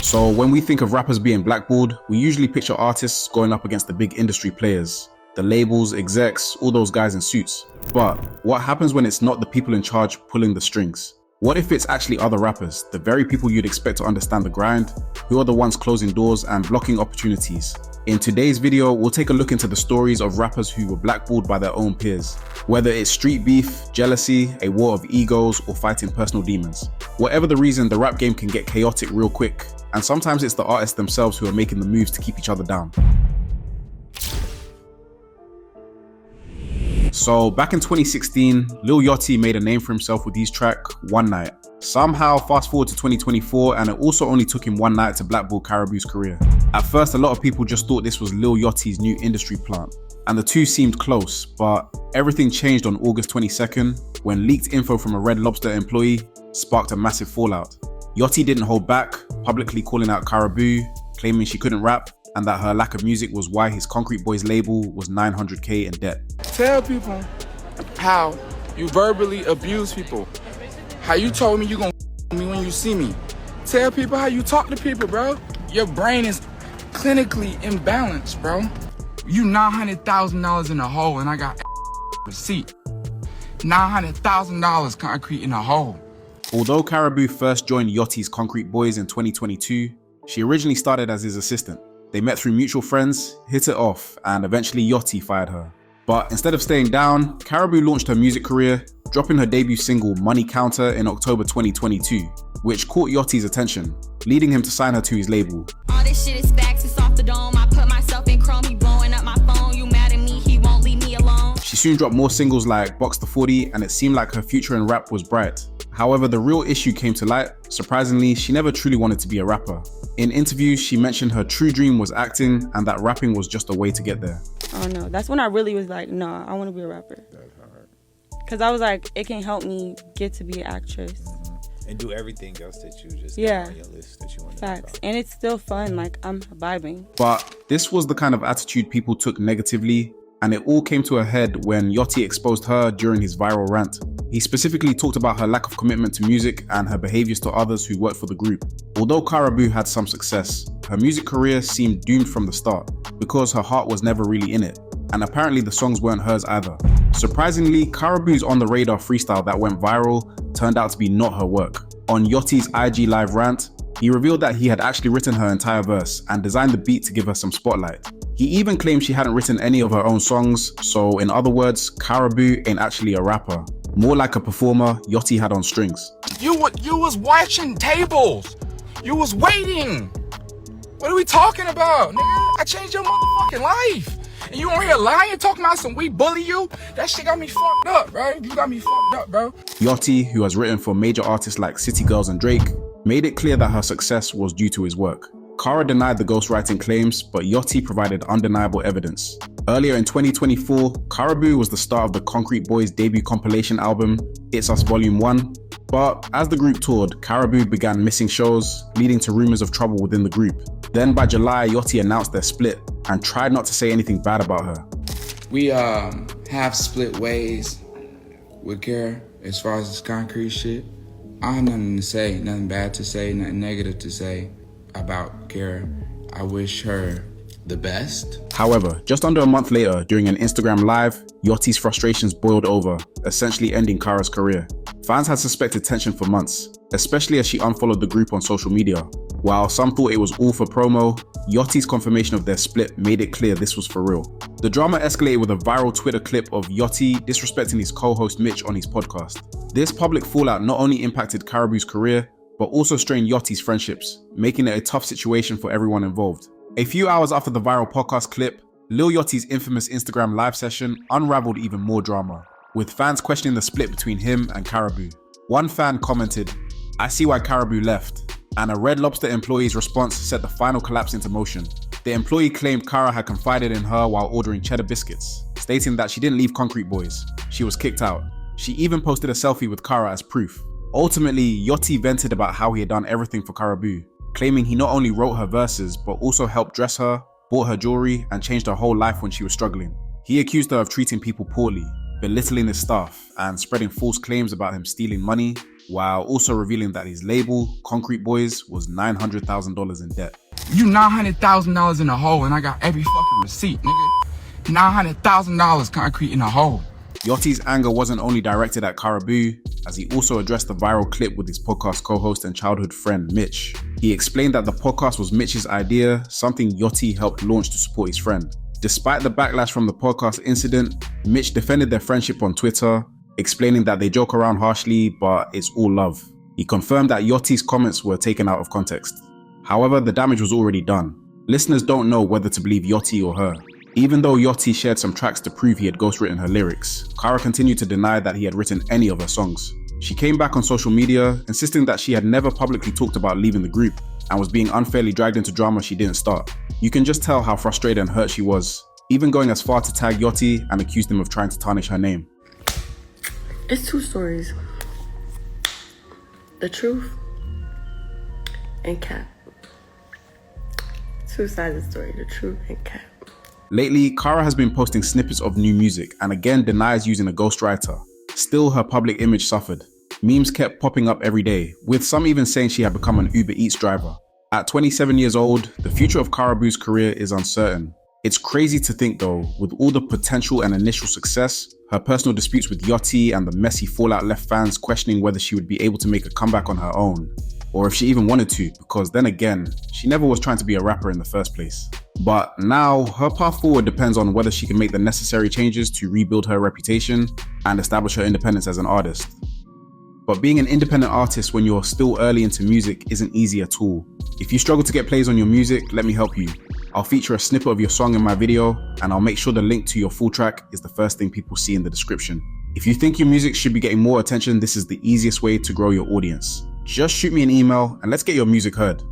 So when we think of rappers being blackballed, we usually picture artists going up against the big industry players, the labels, execs, all those guys in suits. But what happens when it's not the people in charge pulling the strings? What if it's actually other rappers, the very people you'd expect to understand the grind, who are the ones closing doors and blocking opportunities? In today's video, we'll take a look into the stories of rappers who were blackballed by their own peers. Whether it's street beef, jealousy, a war of egos, or fighting personal demons. Whatever the reason, the rap game can get chaotic real quick, and sometimes it's the artists themselves who are making the moves to keep each other down. So back in 2016, Lil Yachty made a name for himself with his track, One Night. Somehow fast forward to 2024 and it also only took him one night to blackball Caribou's career. At first a lot of people just thought this was Lil Yachty's new industry plant, and the two seemed close, but everything changed on August 22nd when leaked info from a Red Lobster employee sparked a massive fallout. Yachty didn't hold back, publicly calling out Karrahboo, claiming she couldn't rap, and that her lack of music was why his Concrete Boys label was $900K in debt. Tell people how you verbally abuse people. How you told me you gonna me when you see me. Tell people how you talk to people, bro. Your brain is clinically imbalanced, bro. You $900,000 in a hole and I got receipt. $900,000 concrete in a hole. Although Caribou first joined Yachty's Concrete Boys in 2022, she originally started as his assistant. They met through mutual friends, hit it off, and eventually Yachty fired her. But instead of staying down, Caribou launched her music career, dropping her debut single Money Counter in October 2022, which caught Yachty's attention, leading him to sign her to his label. All this shit is facts, it's off the dome. I put myself in chrome, he blowing up my phone. You mad at me, he won't leave me alone. She soon dropped more singles like Box the 40, and it seemed like her future in rap was bright. However, the real issue came to light. Surprisingly, she never truly wanted to be a rapper. In interviews, she mentioned her true dream was acting and that rapping was just a way to get there. Oh no, that's when I really was like, no, I want to be a rapper. That's hard. Cause I was like, it can help me get to be an actress. And do everything else that you just Yeah. got on your list that you want to Facts. talk. And it's still fun, like I'm vibing. But this was the kind of attitude people took negatively, and it all came to a head when Yachty exposed her during his viral rant. He specifically talked about her lack of commitment to music and her behaviors to others who worked for the group. Although Karrahboo had some success, her music career seemed doomed from the start because her heart was never really in it, and apparently the songs weren't hers either. Surprisingly, Karrahboo's On The Radar freestyle that went viral turned out to be not her work. On Yachty's IG Live rant, he revealed that he had actually written her entire verse and designed the beat to give her some spotlight. He even claimed she hadn't written any of her own songs, so in other words, Karrahboo ain't actually a rapper. More like a performer Yachty had on strings. You was watching tables. You was waiting. What are we talking about, nigga? I changed your motherfucking life. And you on here lying, talking about some we bully you? That shit got me fucked up, bro. You got me fucked up, bro. Yachty, who has written for major artists like City Girls and Drake, made it clear that her success was due to his work. Kara denied the ghostwriting claims, but Yachty provided undeniable evidence. Earlier in 2024, Karrahboo was the star of the Concrete Boys' debut compilation album, It's Us Volume 1. But as the group toured, Karrahboo began missing shows, leading to rumors of trouble within the group. Then by July, Yachty announced their split and tried not to say anything bad about her. We have split ways with Kara as far as this concrete shit. I have nothing to say, nothing bad to say, nothing negative to say about Kara. I wish her the best. However, just under a month later, during an Instagram live, Yachty's frustrations boiled over, essentially ending Kara's career. Fans had suspected tension for months, especially as she unfollowed the group on social media. While some thought it was all for promo, Yachty's confirmation of their split made it clear this was for real. The drama escalated with a viral Twitter clip of Yachty disrespecting his co-host Mitch on his podcast. This public fallout not only impacted Caribou's career, but also strained Yachty's friendships, making it a tough situation for everyone involved. A few hours after the viral podcast clip, Lil Yachty's infamous Instagram live session unraveled even more drama, with fans questioning the split between him and Karrahboo. One fan commented, "I see why Karrahboo left," and a Red Lobster employee's response set the final collapse into motion. The employee claimed Kara had confided in her while ordering cheddar biscuits, stating that she didn't leave Concrete Boys. She was kicked out. She even posted a selfie with Kara as proof. Ultimately, Yachty vented about how he had done everything for Karrahboo, claiming he not only wrote her verses, but also helped dress her, bought her jewelry, and changed her whole life when she was struggling. He accused her of treating people poorly, belittling his staff, and spreading false claims about him stealing money, while also revealing that his label, Concrete Boys, was $900,000 in debt. You $900,000 in a hole and I got every fucking receipt, nigga. $900,000 concrete in a hole. Yachty's anger wasn't only directed at Karrahboo, as he also addressed the viral clip with his podcast co-host and childhood friend Mitch. He explained that the podcast was Mitch's idea, something Yachty helped launch to support his friend. Despite the backlash from the podcast incident, Mitch defended their friendship on Twitter, explaining that they joke around harshly, but it's all love. He confirmed that Yachty's comments were taken out of context. However, the damage was already done. Listeners don't know whether to believe Yachty or her. Even though Yachty shared some tracks to prove he had ghostwritten her lyrics, Karrah continued to deny that he had written any of her songs. She came back on social media, insisting that she had never publicly talked about leaving the group and was being unfairly dragged into drama she didn't start. You can just tell how frustrated and hurt she was, even going as far to tag Yachty and accused him of trying to tarnish her name. It's two stories. The truth and cap. Two sides of the story, the truth and cap. Lately, Karrah has been posting snippets of new music and again denies using a ghostwriter. Still, her public image suffered. Memes kept popping up every day, with some even saying she had become an Uber Eats driver. At 27 years old, the future of Karrahboo's career is uncertain. It's crazy to think though, with all the potential and initial success, her personal disputes with Yachty and the messy fallout left fans questioning whether she would be able to make a comeback on her own, or if she even wanted to, because then again, she never was trying to be a rapper in the first place. But now, her path forward depends on whether she can make the necessary changes to rebuild her reputation and establish her independence as an artist. But being an independent artist when you're still early into music isn't easy at all. If you struggle to get plays on your music, let me help you. I'll feature a snippet of your song in my video, and I'll make sure the link to your full track is the first thing people see in the description. If you think your music should be getting more attention, this is the easiest way to grow your audience. Just shoot me an email and let's get your music heard.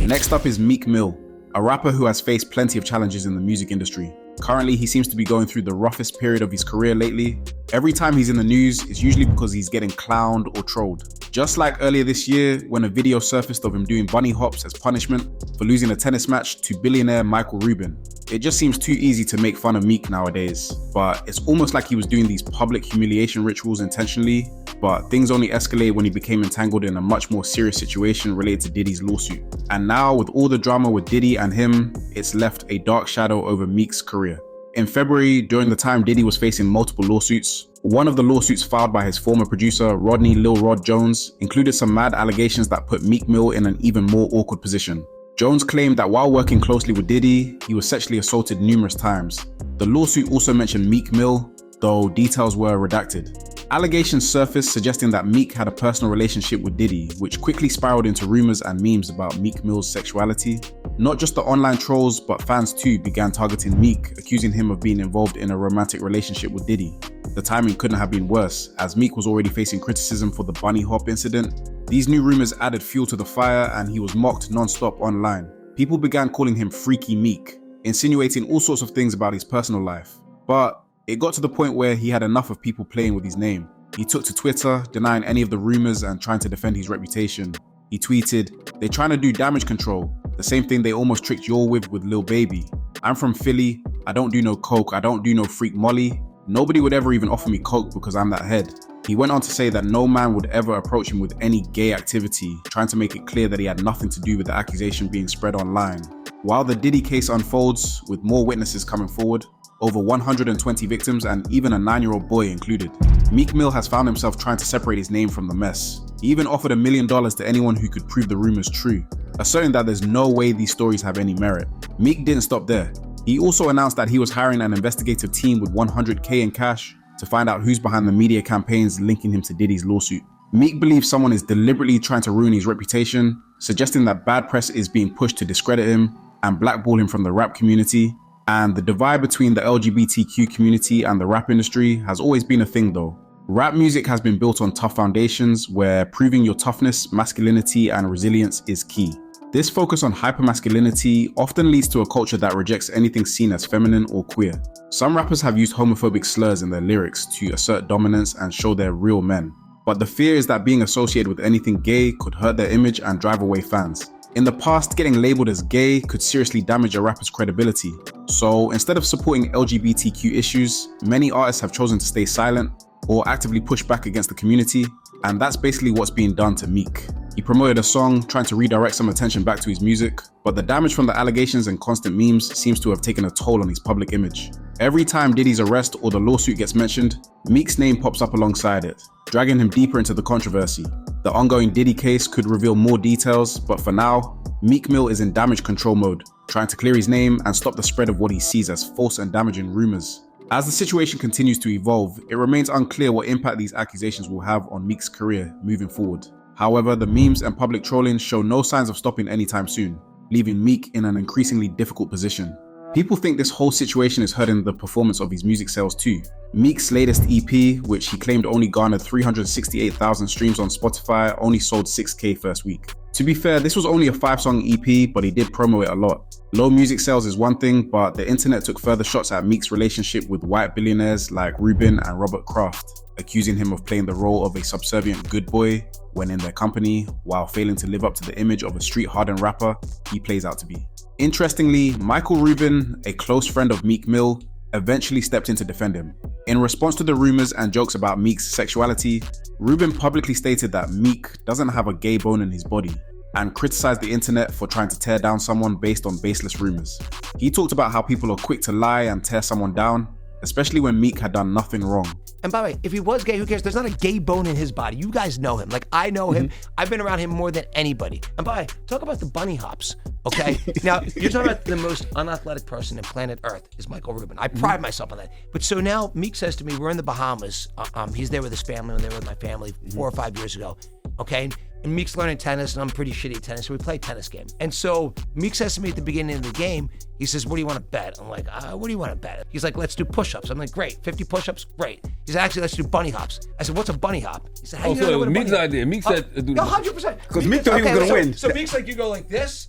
Next up is Meek Mill, a rapper who has faced plenty of challenges in the music industry. Currently, he seems to be going through the roughest period of his career lately. Every time he's in the news, it's usually because he's getting clowned or trolled. Just like earlier this year, when a video surfaced of him doing bunny hops as punishment for losing a tennis match to billionaire Michael Rubin. It just seems too easy to make fun of Meek nowadays, but it's almost like he was doing these public humiliation rituals intentionally, but things only escalated when he became entangled in a much more serious situation related to Diddy's lawsuit. And now, with all the drama with Diddy and him, it's left a dark shadow over Meek's career. In February, during the time Diddy was facing multiple lawsuits, one of the lawsuits filed by his former producer, Rodney Lil Rod Jones, included some mad allegations that put Meek Mill in an even more awkward position. Jones claimed that while working closely with Diddy, he was sexually assaulted numerous times. The lawsuit also mentioned Meek Mill, though details were redacted. Allegations surfaced suggesting that Meek had a personal relationship with Diddy, which quickly spiraled into rumors and memes about Meek Mill's sexuality. Not just the online trolls, but fans too began targeting Meek, accusing him of being involved in a romantic relationship with Diddy. The timing couldn't have been worse, as Meek was already facing criticism for the bunny hop incident. These new rumors added fuel to the fire and he was mocked non-stop online. People began calling him Freaky Meek, insinuating all sorts of things about his personal life. But it got to the point where he had enough of people playing with his name. He took to Twitter, denying any of the rumors and trying to defend his reputation. He tweeted, "They're trying to do damage control, the same thing they almost tricked y'all with Lil Baby. I'm from Philly, I don't do no coke, I don't do no freak molly. Nobody would ever even offer me coke because I'm that head." He went on to say that no man would ever approach him with any gay activity, trying to make it clear that he had nothing to do with the accusation being spread online. While the Diddy case unfolds, with more witnesses coming forward, over 120 victims and even a 9-year-old boy included, Meek Mill has found himself trying to separate his name from the mess. He even offered $1 million to anyone who could prove the rumors true, asserting that there's no way these stories have any merit. Meek didn't stop there. He also announced that he was hiring an investigative team with $100K in cash to find out who's behind the media campaigns linking him to Diddy's lawsuit. Meek believes someone is deliberately trying to ruin his reputation, suggesting that bad press is being pushed to discredit him and blackball him from the rap community. And the divide between the LGBTQ community and the rap industry has always been a thing though. Rap music has been built on tough foundations where proving your toughness, masculinity, and resilience is key. This focus on hypermasculinity often leads to a culture that rejects anything seen as feminine or queer. Some rappers have used homophobic slurs in their lyrics to assert dominance and show they're real men. But the fear is that being associated with anything gay could hurt their image and drive away fans. In the past, getting labeled as gay could seriously damage a rapper's credibility. So instead of supporting LGBTQ issues, many artists have chosen to stay silent, or actively push back against the community, and that's basically what's being done to Meek. He promoted a song trying to redirect some attention back to his music, but the damage from the allegations and constant memes seems to have taken a toll on his public image. Every time Diddy's arrest or the lawsuit gets mentioned, Meek's name pops up alongside it, dragging him deeper into the controversy. The ongoing Diddy case could reveal more details, but for now, Meek Mill is in damage control mode, trying to clear his name and stop the spread of what he sees as false and damaging rumors. As the situation continues to evolve, it remains unclear what impact these accusations will have on Meek's career moving forward. However, the memes and public trolling show no signs of stopping anytime soon, leaving Meek in an increasingly difficult position. People think this whole situation is hurting the performance of his music sales too. Meek's latest EP, which he claimed only garnered 368,000 streams on Spotify, only sold 6K first week. To be fair, this was only a 5-song EP, but he did promo it a lot. Low music sales is one thing, but the internet took further shots at Meek's relationship with white billionaires like Rubin and Robert Kraft, accusing him of playing the role of a subservient good boy when in their company, while failing to live up to the image of a street-hardened rapper he plays out to be. Interestingly, Michael Rubin, a close friend of Meek Mill, eventually stepped in to defend him. In response to the rumors and jokes about Meek's sexuality, Rubin publicly stated that Meek doesn't have a gay bone in his body, and criticized the internet for trying to tear down someone based on baseless rumors. He talked about how people are quick to lie and tear someone down, especially when Meek had done nothing wrong. And by the way, if he was gay, who cares? There's not a gay bone in his body. You guys know him. Like, I know him. I've been around him more than anybody. And by the way, talk about the bunny hops, okay? Now, you're talking about the most unathletic person on planet Earth is Michael Rubin. I pride myself on that. But so now Meek says to me, we're in the Bahamas. He's there with his family. I'm there with my family 4 or 5 years ago, okay? And Meek's learning tennis, and I'm pretty shitty at tennis, so we play a tennis game. And so Meek says to me at the beginning of the game, he says, what do you want to bet? I'm like, what do you want to bet? He's like, let's do push-ups. I'm like, great, 50 push-ups, great. He said, actually, let's do bunny hops. I said, what's a bunny hop? He said, how you know what a bunny Meek's hop? idea. Meek said, No, 100%. Because Meek thought he was going to win. So Meek's like, you go like this.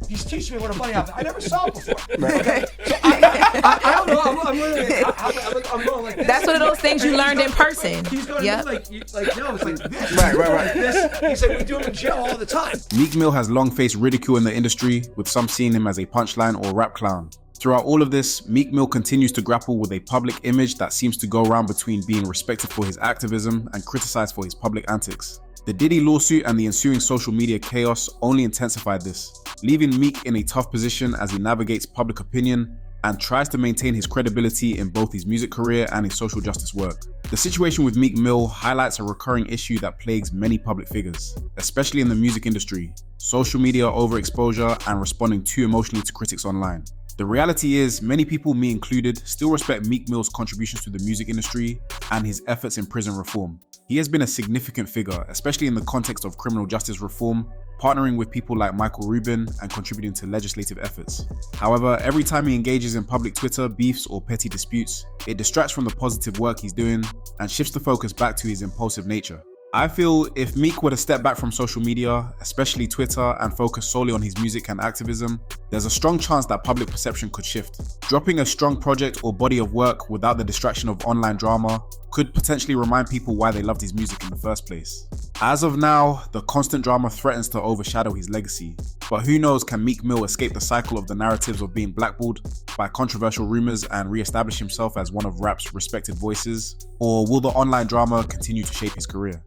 He's teaching me what a bunny hop is. I never saw it before. Okay? So I don't know. I'm literally, I'm going like this. That's one of those things you learned in person. He's going Yep. like, no, it's like this. Right. Like this. He said, we do it in jail all the time. Meek Mill has long faced ridicule in the industry, with some seeing him as a punchline or rap clown. Throughout all of this, Meek Mill continues to grapple with a public image that seems to go around between being respected for his activism and criticized for his public antics. The Diddy lawsuit and the ensuing social media chaos only intensified this, leaving Meek in a tough position as he navigates public opinion and tries to maintain his credibility in both his music career and his social justice work. The situation with Meek Mill highlights a recurring issue that plagues many public figures, especially in the music industry: social media overexposure and responding too emotionally to critics online. The reality is, many people, me included, still respect Meek Mill's contributions to the music industry and his efforts in prison reform. He has been a significant figure, especially in the context of criminal justice reform, partnering with people like Michael Rubin and contributing to legislative efforts. However, every time he engages in public Twitter beefs or petty disputes, it distracts from the positive work he's doing and shifts the focus back to his impulsive nature. I feel if Meek were to step back from social media, especially Twitter, and focus solely on his music and activism, there's a strong chance that public perception could shift. Dropping a strong project or body of work without the distraction of online drama could potentially remind people why they loved his music in the first place. As of now, the constant drama threatens to overshadow his legacy, but who knows, can Meek Mill escape the cycle of the narratives of being blackballed by controversial rumors and re-establish himself as one of rap's respected voices, or will the online drama continue to shape his career?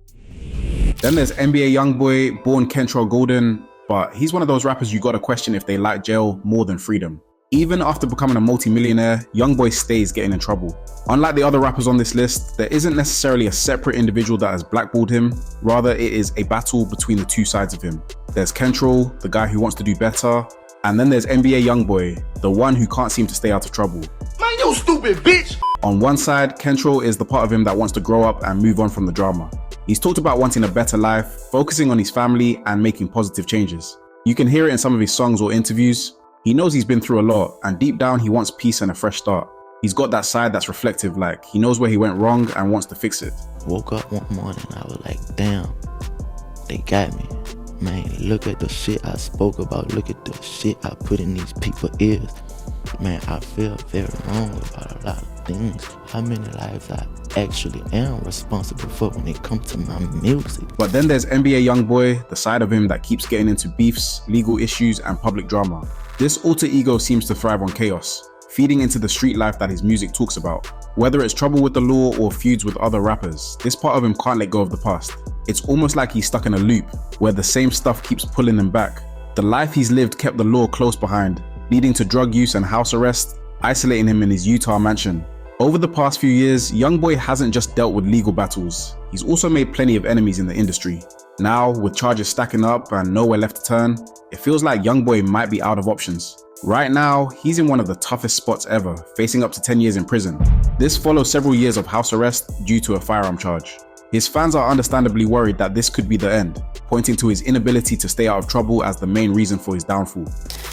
Then there's NBA YoungBoy, born Kentrell Golden, but he's one of those rappers you gotta question if they like jail more than freedom. Even after becoming a multi-millionaire, YoungBoy stays getting in trouble. Unlike the other rappers on this list, there isn't necessarily a separate individual that has blackballed him, rather it is a battle between the two sides of him. There's Kentrell, the guy who wants to do better, and then there's NBA YoungBoy, the one who can't seem to stay out of trouble. Man, you stupid bitch! On one side, Kentrell is the part of him that wants to grow up and move on from the drama. He's talked about wanting a better life, focusing on his family and making positive changes. You can hear it in some of his songs or interviews. He knows he's been through a lot, and deep down he wants peace and a fresh start. He's got that side that's reflective, like he knows where he went wrong and wants to fix it. Woke up one morning, I was like, damn, they got me. Man, look at the shit I spoke about, look at the shit I put in these people's ears. Man, I feel very wrong about a lot of things. How many lives I actually am responsible for when it comes to my music. But then there's NBA YoungBoy, the side of him that keeps getting into beefs, legal issues, and public drama. This alter ego seems to thrive on chaos, feeding into the street life that his music talks about. Whether it's trouble with the law or feuds with other rappers, this part of him can't let go of the past. It's almost like he's stuck in a loop, where the same stuff keeps pulling him back. The life he's lived kept the law close behind, leading to drug use and house arrest, isolating him in his Utah mansion. Over the past few years, YoungBoy hasn't just dealt with legal battles, he's also made plenty of enemies in the industry. Now, with charges stacking up and nowhere left to turn, it feels like YoungBoy might be out of options. Right now, he's in one of the toughest spots ever, facing up to 10 years in prison. This follows several years of house arrest due to a firearm charge. His fans are understandably worried that this could be the end, pointing to his inability to stay out of trouble as the main reason for his downfall.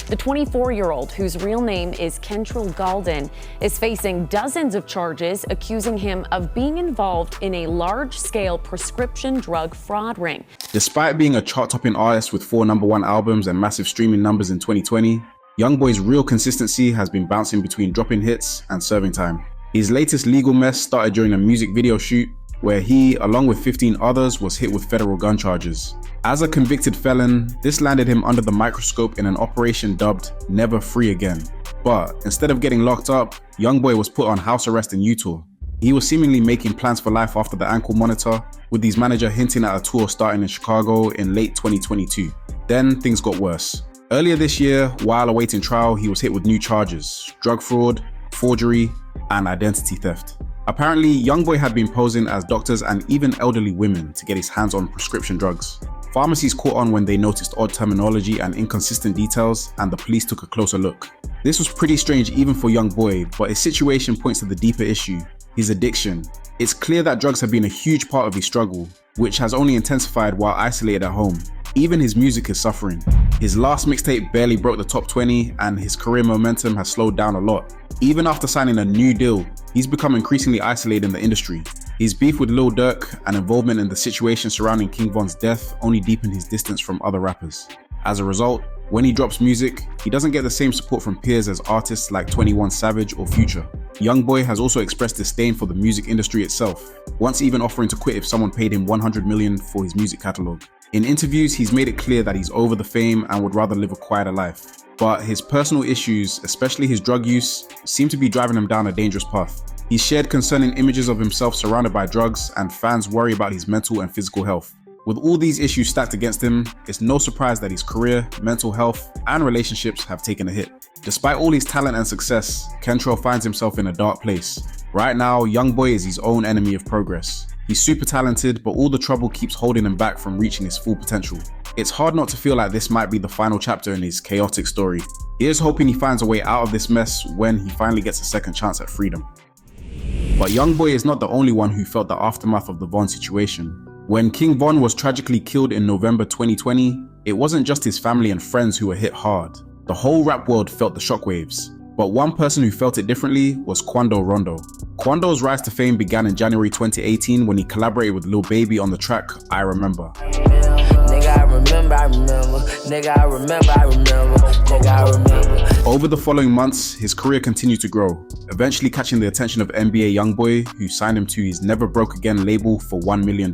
The 24-year-old, whose real name is Kentrell Galden, is facing dozens of charges accusing him of being involved in a large-scale prescription drug fraud ring. Despite being a chart-topping artist with 4 #1 albums and massive streaming numbers in 2020, YoungBoy's real consistency has been bouncing between dropping hits and serving time. His latest legal mess started during a music video shoot where he, along with 15 others, was hit with federal gun charges. As a convicted felon, this landed him under the microscope in an operation dubbed Never Free Again. But instead of getting locked up, YoungBoy was put on house arrest in Utah. He was seemingly making plans for life after the ankle monitor, with his manager hinting at a tour starting in Chicago in late 2022. Then things got worse. Earlier this year, while awaiting trial, he was hit with new charges: drug fraud, forgery, and identity theft. Apparently, YoungBoy had been posing as doctors and even elderly women to get his hands on prescription drugs. Pharmacies caught on when they noticed odd terminology and inconsistent details, and the police took a closer look. This was pretty strange even for YoungBoy, but his situation points to the deeper issue: his addiction. It's clear that drugs have been a huge part of his struggle, which has only intensified while isolated at home. Even his music is suffering. His last mixtape barely broke the top 20, and his career momentum has slowed down a lot. Even after signing a new deal, he's become increasingly isolated in the industry. His beef with Lil Durk and involvement in the situation surrounding King Von's death only deepened his distance from other rappers. As a result, when he drops music, he doesn't get the same support from peers as artists like 21 Savage or Future. YoungBoy has also expressed disdain for the music industry itself, once even offering to quit if someone paid him $100 million for his music catalogue. In interviews, he's made it clear that he's over the fame and would rather live a quieter life. But his personal issues, especially his drug use, seem to be driving him down a dangerous path. He's shared concerning images of himself surrounded by drugs, and fans worry about his mental and physical health. With all these issues stacked against him, it's no surprise that his career, mental health, and relationships have taken a hit. Despite all his talent and success, Kentrell finds himself in a dark place. Right now, YoungBoy is his own enemy of progress. He's super talented, but all the trouble keeps holding him back from reaching his full potential. It's hard not to feel like this might be the final chapter in his chaotic story. Here's hoping he finds a way out of this mess when he finally gets a second chance at freedom. But YoungBoy is not the only one who felt the aftermath of the Von situation. When King Von was tragically killed in November 2020, it wasn't just his family and friends who were hit hard. The whole rap world felt the shockwaves. But one person who felt it differently was Quando Rondo. Quando's rise to fame began in January 2018 when he collaborated with Lil Baby on the track I Remember. Over the following months, his career continued to grow, eventually catching the attention of NBA YoungBoy, who signed him to his Never Broke Again label for $1 million.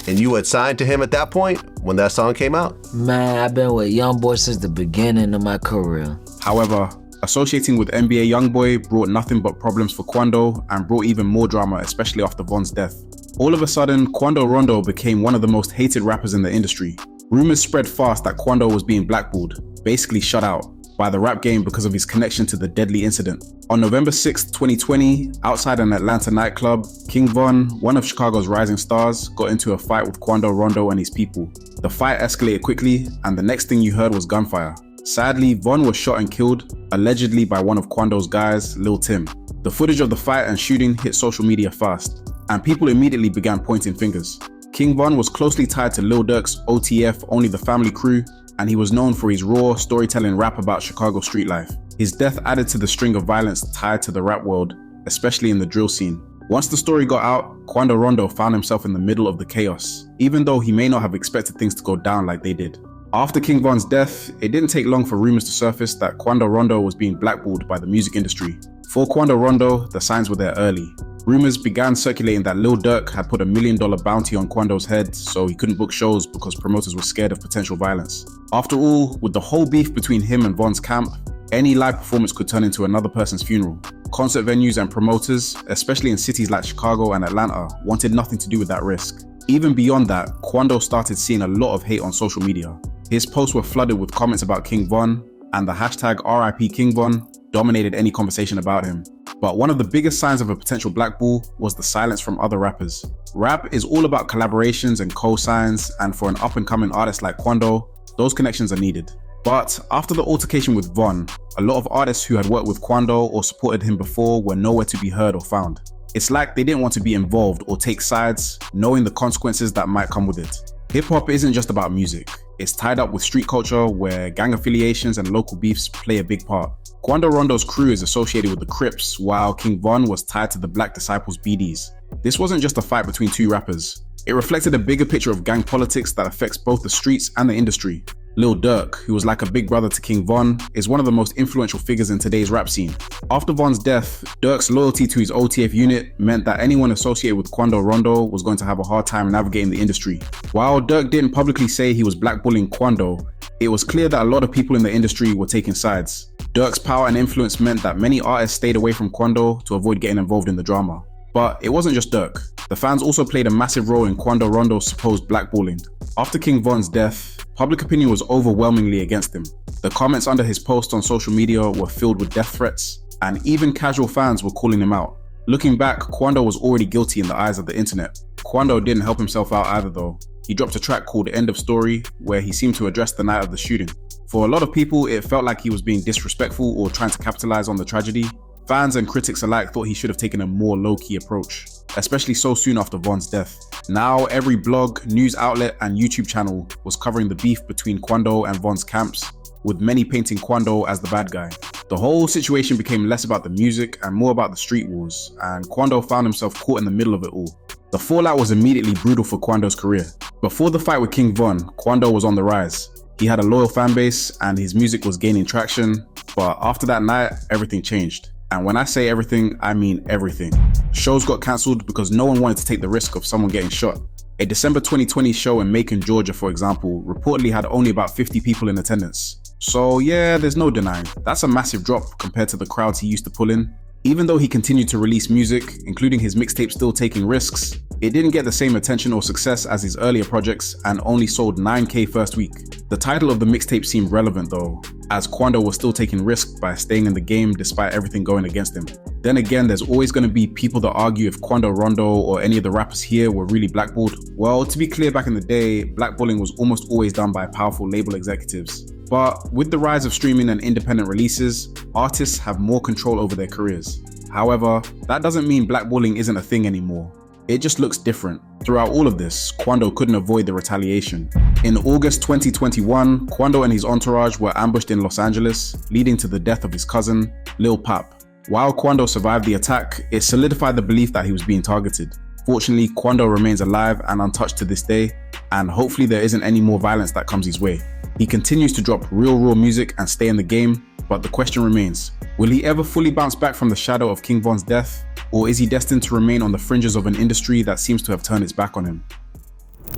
And you had signed to him at that point when that song came out? Man, I've been with YoungBoy since the beginning of my career. However, associating with NBA YoungBoy brought nothing but problems for Quando and brought even more drama, especially after Von's death. All of a sudden, Quando Rondo became one of the most hated rappers in the industry. Rumors spread fast that Quando was being blackballed, basically shut out, by the rap game because of his connection to the deadly incident. On November 6, 2020, outside an Atlanta nightclub, King Von, one of Chicago's rising stars, got into a fight with Quando Rondo and his people. The fight escalated quickly, and the next thing you heard was gunfire. Sadly, Von was shot and killed, allegedly by one of Quando's guys, Lil Tim. The footage of the fight and shooting hit social media fast, and people immediately began pointing fingers. King Von was closely tied to Lil Durk's OTF Only the Family crew, and he was known for his raw, storytelling rap about Chicago street life. His death added to the string of violence tied to the rap world, especially in the drill scene. Once the story got out, Quando Rondo found himself in the middle of the chaos, even though he may not have expected things to go down like they did. After King Von's death, it didn't take long for rumors to surface that Quando Rondo was being blackballed by the music industry. For Quando Rondo, the signs were there early. Rumors began circulating that Lil Durk had put $1 million bounty on Quando's head so he couldn't book shows because promoters were scared of potential violence. After all, with the whole beef between him and Von's camp, Any live performance could turn into another person's funeral. Concert venues and promoters, especially in cities like Chicago and Atlanta, wanted nothing to do with that risk. Even beyond that, Quando started seeing a lot of hate on social media. His posts were flooded with comments about King Von, and the hashtag RIP King Von dominated any conversation about him. But one of the biggest signs of a potential blackball was the silence from other rappers. Rap is all about collaborations and co-signs, and for an up-and-coming artist like Quando, those connections are needed. But after the altercation with Von, a lot of artists who had worked with Quando or supported him before were nowhere to be heard or found. It's like they didn't want to be involved or take sides, knowing the consequences that might come with it. Hip-hop isn't just about music. It's tied up with street culture where gang affiliations and local beefs play a big part. Quando Rondo's crew is associated with the Crips, while King Von was tied to the Black Disciples BDs. This wasn't just a fight between two rappers. It reflected a bigger picture of gang politics that affects both the streets and the industry. Lil Durk, who was like a big brother to King Von, is one of the most influential figures in today's rap scene. After Von's death, Durk's loyalty to his OTF unit meant that anyone associated with Quando Rondo was going to have a hard time navigating the industry. While Durk didn't publicly say he was blackballing Quando, it was clear that a lot of people in the industry were taking sides. Durk's power and influence meant that many artists stayed away from Quando to avoid getting involved in the drama. But it wasn't just Durk. The fans also played a massive role in Quando Rondo's supposed blackballing. After King Von's death, public opinion was overwhelmingly against him. The comments under his post on social media were filled with death threats, and even casual fans were calling him out. Looking back, Quando was already guilty in the eyes of the internet. Quando didn't help himself out either though. He dropped a track called End of Story, where he seemed to address the night of the shooting. For a lot of people, it felt like he was being disrespectful or trying to capitalize on the tragedy. Fans and critics alike thought he should have taken a more low-key approach, especially so soon after Von's death. Now every blog, news outlet and YouTube channel was covering the beef between Quando and Von's camps, with many painting Quando as the bad guy. The whole situation became less about the music and more about the street wars, and Quando found himself caught in the middle of it all. The fallout was immediately brutal for Quando's career. Before the fight with King Von, Quando was on the rise. He had a loyal fan base and his music was gaining traction, but after that night, everything changed. And when I say everything, I mean everything. Shows got cancelled because no one wanted to take the risk of someone getting shot. A December 2020 show in Macon, Georgia, for example, reportedly had only about 50 people in attendance. So yeah, there's no denying, that's a massive drop compared to the crowds he used to pull in. Even though he continued to release music, including his mixtape Still Taking Risks, it didn't get the same attention or success as his earlier projects and only sold 9K first week. The title of the mixtape seemed relevant though, as Quando was still taking risks by staying in the game despite everything going against him. Then again, there's always going to be people that argue if Quando Rondo or any of the rappers here were really blackballed. Well, to be clear, back in the day, blackballing was almost always done by powerful label executives. But with the rise of streaming and independent releases, artists have more control over their careers. However, that doesn't mean blackballing isn't a thing anymore. It just looks different. Throughout all of this, Quando couldn't avoid the retaliation. In August 2021, Quando and his entourage were ambushed in Los Angeles, leading to the death of his cousin, Lil Pap. While Quando survived the attack, it solidified the belief that he was being targeted. Fortunately, Quando remains alive and untouched to this day, and hopefully there isn't any more violence that comes his way. He continues to drop real raw music and stay in the game, but the question remains, will he ever fully bounce back from the shadow of King Von's death? Or is he destined to remain on the fringes of an industry that seems to have turned its back on him?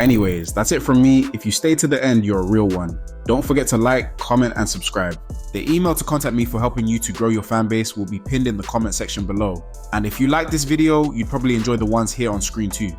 Anyways, that's it from me. If you stay to the end, you're a real one. Don't forget to like, comment, and subscribe. The email to contact me for helping you to grow your fan base will be pinned in the comment section below. And if you like this video, you'd probably enjoy the ones here on screen too.